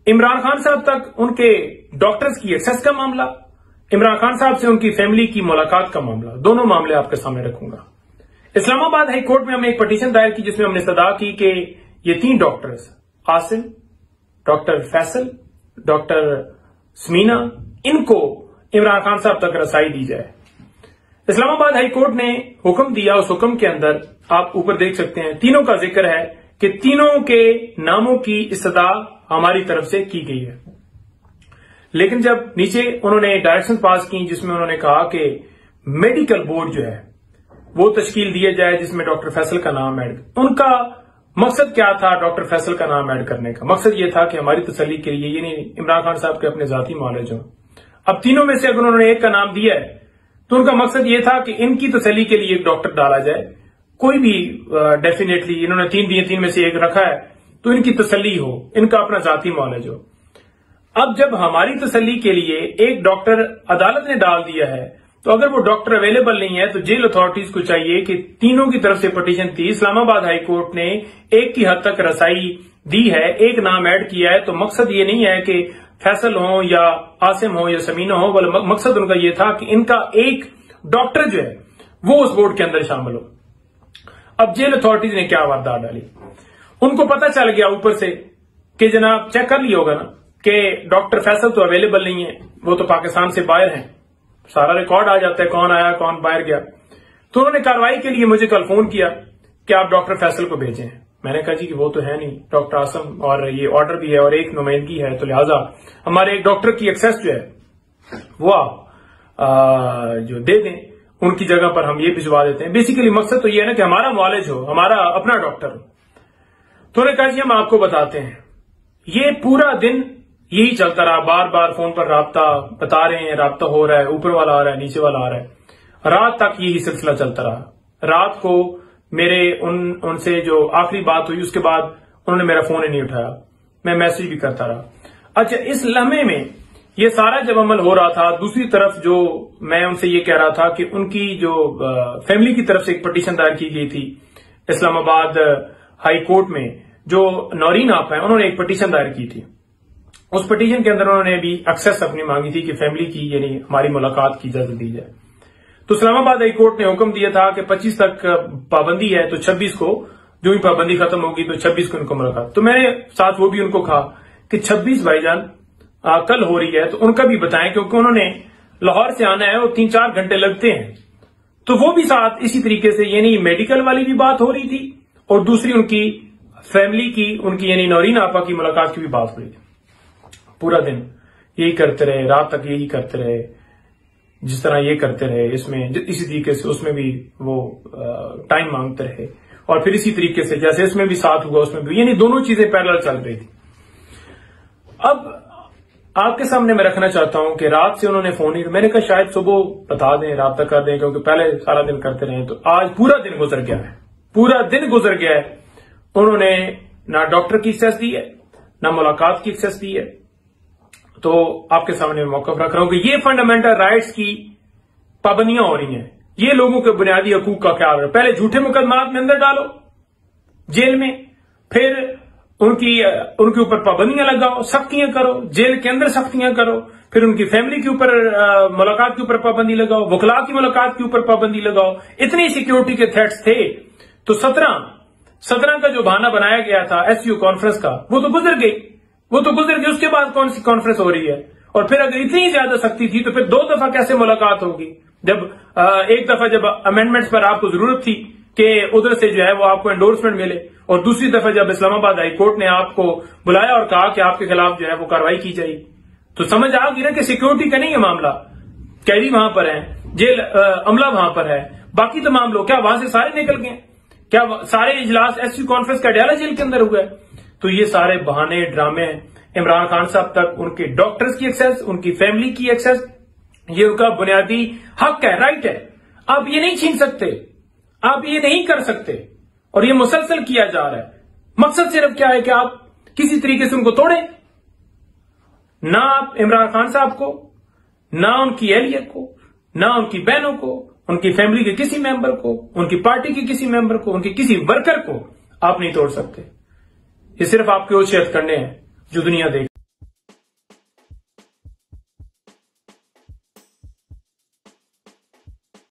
इमरान खान साहब तक उनके डॉक्टर्स की एक्सेस का मामला, इमरान खान साहब से उनकी फैमिली की मुलाकात का मामला, दोनों मामले आपके सामने रखूंगा। इस्लामाबाद हाई कोर्ट में हमने एक पटिशन दायर की जिसमें हमने सदा की कि ये 3 doctors Asim, doctor Faisal, doctor Sameena, इनको इमरान खान साहब तक रसाई दी जाए। इस्लामाबाद हाई कोर्ट ने हुक्म दिया, उस हुक्म के अंदर आप ऊपर देख सकते हैं तीनों का जिक्र है कि तीनों के नामों की इस्तदा हमारी तरफ से की गई है। लेकिन जब नीचे उन्होंने डायरेक्शन पास की जिसमें उन्होंने कहा कि मेडिकल बोर्ड जो है वो तश्कील दिया जाए जिसमें डॉक्टर फैसल का नाम ऐड, उनका मकसद क्या था डॉक्टर फैसल का नाम ऐड करने का? मकसद ये था कि हमारी तसल्ली के लिए, ये नहीं इमरान खान साहब के अपने जाती मालिज हो। अब तीनों में से अगर उन्होंने एक का नाम दिया है तो उनका मकसद ये था कि इनकी तसल्ली के लिए एक डॉक्टर डाला जाए, कोई भी डेफिनेटली इन्होंने 3 दिए, 3 में से एक रखा है तो इनकी तसल्ली हो, इनका अपना जाती मालिज हो। अब जब हमारी तसल्ली के लिए एक डॉक्टर अदालत ने डाल दिया है तो अगर वो डॉक्टर अवेलेबल नहीं है तो जेल अथॉरिटीज को चाहिए कि तीनों की तरफ से पटिशन थी, इस्लामाबाद हाई कोर्ट ने एक की हद तक रसाई दी है, एक नाम ऐड किया है, तो मकसद ये नहीं है कि फैसल हो या आसिम हो या समीना हो, बल्कि मकसद उनका ये था कि इनका एक डॉक्टर जो है वो उस बोर्ड के अंदर शामिल हो। अब जेल अथॉरिटीज ने क्या वारदात डाली, उनको पता चल गया ऊपर से कि जनाब चेक कर लिया होगा ना कि डॉक्टर फैसल तो अवेलेबल नहीं है, वो तो पाकिस्तान से बाहर हैं, सारा रिकॉर्ड आ जाता है कौन आया कौन बाहर गया। तो उन्होंने कार्रवाई के लिए मुझे कल फोन किया कि आप डॉक्टर फैसल को भेजें। मैंने कहा जी कि वो तो है नहीं, डॉक्टर आसम और ये ऑर्डर भी है और एक नुमाइंदगी है, तो लिहाजा हमारे एक डॉक्टर की एक्सेस जो है वो आप जो दे दें, उनकी जगह पर हम ये भिजवा देते हैं। बेसिकली मकसद तो ये है ना कि हमारा नॉलेज हो, हमारा अपना डॉक्टर हो। तो उन्होंने कहा जी हम आपको बताते हैं। ये पूरा दिन यही चलता रहा, बार बार फोन पर राब्ता बता रहे हैं, राब्ता हो रहा है, ऊपर वाला आ रहा है, नीचे वाला आ रहा है, रात तक यही सिलसिला चलता रहा। रात को मेरे उनसे जो आखिरी बात हुई उसके बाद उन्होंने मेरा फोन ही नहीं उठाया, मैं मैसेज भी करता रहा। अच्छा, इस लम्हे में ये सारा जब अमल हो रहा था, दूसरी तरफ जो मैं उनसे ये कह रहा था कि उनकी जो फैमिली की तरफ से एक पटिशन दायर की गई थी इस्लामाबाद हाई कोर्ट में, जो नौरीन आप हैं, उन्होंने एक पटिशन दायर की थी। उस पटिशन के अंदर उन्होंने भी एक्सेस अपनी मांगी थी कि फैमिली की यानी हमारी मुलाकात की इजाजत दी जाए। तो इस्लामाबाद हाई कोर्ट ने हुक्म दिया था कि 25 तक पाबंदी है, तो 26 को जो ही पाबंदी खत्म होगी तो 26 को उनको मुलाकात। तो मैंने साथ वो भी उनको कहा कि 26 भाईजान कल हो रही है तो उनका भी बताएं, क्योंकि उन्होंने लाहौर से आना है और 3-4 घंटे लगते हैं। तो वो भी साथ इसी तरीके से यानी मेडिकल वाली भी बात हो रही थी और दूसरी उनकी फैमिली की, उनकी यानी नौरीन आपा की मुलाकात की भी बात हो रही थी। पूरा दिन यही करते रहे, रात तक यही करते रहे, जिस तरह ये करते रहे इसमें इसी तरीके से उसमें भी वो टाइम मांगते रहे और फिर इसी तरीके से जैसे इसमें भी साथ हुआ उसमें भी, यानी दोनों चीजें पैरेलल चल रही थी। अब आपके सामने मैं रखना चाहता हूं कि रात से उन्होंने फोन ही, मैंने कहा शायद सुबह बता दें, राब्ता कर दें, क्योंकि पहले सारा दिन करते रहे। तो आज पूरा दिन गुजर गया है, पूरा दिन गुजर गया है, उन्होंने ना डॉक्टर की एक्सेस दी है ना मुलाकात की एक्सेस दी है। तो आपके सामने मौकफ रख रहा हूं कि ये फंडामेंटल राइट्स की पाबंदियां हो रही हैं, ये लोगों के बुनियादी हकूक का ख्याल रहे। पहले झूठे मुकदमात में अंदर डालो जेल में, फिर उनके ऊपर पाबंदियां लगाओ, सख्तियां करो, जेल के अंदर सख्तियां करो, फिर उनकी फैमिली के ऊपर मुलाकात के ऊपर पाबंदी लगाओ, वकला की मुलाकात के ऊपर पाबंदी लगाओ। इतनी सिक्योरिटी के थ्रेट्स थे तो 17 का जो बहाना बनाया गया था एसयू कॉन्फ्रेंस का, वो तो गुजर गई, उसके बाद कौन सी कॉन्फ्रेंस हो रही है? और फिर अगर इतनी ज्यादा सख्ती थी तो फिर 2 दफा कैसे मुलाकात होगी? जब एक दफा जब अमेंडमेंट्स पर आपको जरूरत थी कि उधर से जो है वो आपको एंडोर्समेंट मिले, और दूसरी दफा जब इस्लामाबाद हाई कोर्ट ने आपको बुलाया और कहा कि आपके खिलाफ जो है वो कार्रवाई की जाएगी, तो समझ आ गई ना कि सिक्योरिटी का नहीं है मामला। कैदी वहां पर है, जेल अमला वहां पर है, बाकी तमाम लोग क्या वहां से सारे निकल गए? क्या सारे इजलास एसयू कॉन्फ्रेंस का अडयाला जेल के अंदर हुआ है? तो ये सारे बहाने ड्रामे हैं। इमरान खान साहब तक उनके डॉक्टर्स की एक्सेस, उनकी फैमिली की एक्सेस, ये उनका बुनियादी हक है, राइट है। आप ये नहीं छीन सकते, आप ये नहीं कर सकते, और ये मुसलसल किया जा रहा है। मकसद सिर्फ क्या है कि आप किसी तरीके से उनको तोड़ें। ना आप इमरान खान साहब को, ना उनकी एहलियत को, ना उनकी बहनों को, उनकी फैमिली के किसी मेंबर को, उनकी पार्टी के किसी मेंबर को, उनके किसी वर्कर को आप नहीं तोड़ सकते। ये सिर्फ आपके वो शेयर करने हैं जो दुनिया देख